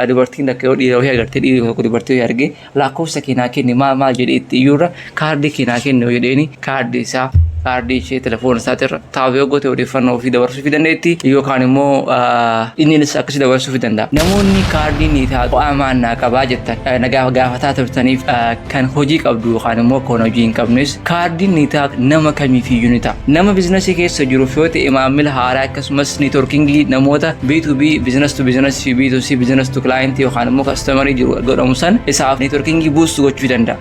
dubartiin akka yoo dhiira wayii agartee dhiirri tokko dubartii wayii argee lakkofsa keenyaa kenni maal jedhee itti iyyuurra kaardii keenyaa kenni yoo jedheeni kaardii isaa kaardii ishee telefoon isaatirra taa'ee yoo goote odeeffannoo ofii dabarsuu dandeetti yookaan immoo innis akkasii dabarsuu danda'a. Namoonni kaardii niitaa amaanaa qabaa jettan nagaa gaafataa turtaniif kan hojii qabdu yookaan immoo kan hojii hin qabnes kaardiin niitaa nama kamiifiyyuu ni ta'a. Nama biizinasii keessa jiru yoo ta'e maamila haaraa akkasumas neetworkingii namoota B2B business to business fi B2C business to client yookaan immoo customerii jiru godhamu san isaaf neetworkingii boost gochuu danda'a.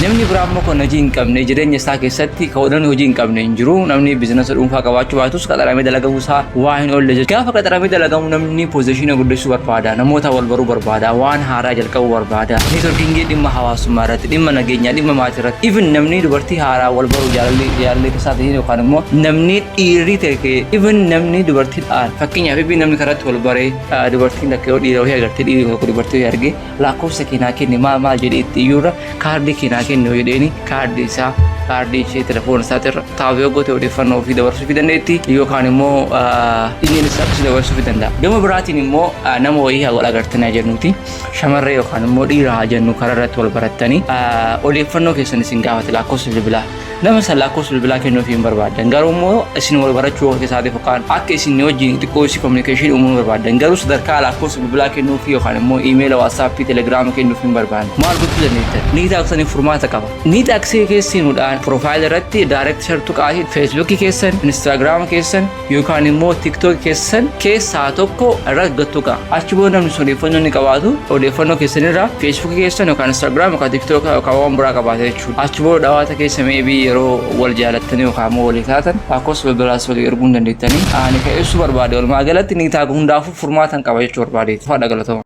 Namni biraa immoo kan hojii hin qabne jireenya isaa keessatti kan hojii hin qabne hin jiru. Namni biizinasa dhuunfaa qabaachuu baatus qaxaramee dalagamu isaa waa hin oolle jechuudha. Gaafa qaxaramee dalagamu namni poozishinii guddisuu barbaada, namoota wal baruu barbaada, waan haaraa jalqabuu barbaada. Neetworkingii dhimma hawaasummaa irratti, dhimma nageenyaa, dhimma maatii irratti, even namni dubartii haaraa wal baruu jaalallee isaa ta'e yookaan immoo namni dhiirri ta'e even namni dubartii fakkeenyaaf namni karatti wal baree dubartiin akka yoo dhiira wayii agartee dhiirri tokko dubartii wayii argee lakkofsa keenyaa kenni maal jedhee itti iyyuurra kaardii keenyaa kenni yoo jedheeni kaardii isaa kaardii ishee telefoon isaatirra taa'ee yoo goote odeeffannoo ofii dabarsuu dandeetti yookaan immoo innis akkasii dabarsuu danda'a. Gama biraatiin immoo nama wayii wal agartanii jennuuti shamarree yookaan immoo dhiira haa jennu karaa irratti wal barattanii odeeffannoo keessan isin gaafate lakkoofsa bilbilaa nama san lakkoofsa bilbilaa kennuuf hin barbaadan garuu immoo isin wal barachuu keessaatiif yookaan akka isin wajjin xiqqoo isii kominikeeshinii uumuu barbaadan garuu sadarkaa lakkoofsa bilbilaa kennuuf yookaan immoo iimeela waatsaappii telegiraama kennuuf hin barbaadan maal gochuu dandeettan niitaa aksanii furmaata qaba. Niitaa aksee keessinuudhaan profaayil irratti daayirekti shartu qaasii feesbuukii keessan instaagiraama keessan yookaan immoo tiktookii keessan keessaa tokko irratti gattu qa'a. Achi booda namni sun odeeffannoo ni qabaatu odeeffannoo keessanirraa feesbuukii keessan yookaan instaagiraama yookaan tiktookii yookaan waan biraa qabaate jechuudha. Achi booda dhawaata keessa meebii yeroo wal jaalattanii yookaan immoo walii taatan lakkoofsa bilbilaas walii erguu dandeettanii ani ka'eessuu barbaade walumaa galatti niitaa hundaafuu furmaatan qaba jechuu barbaade. Fadha galatama.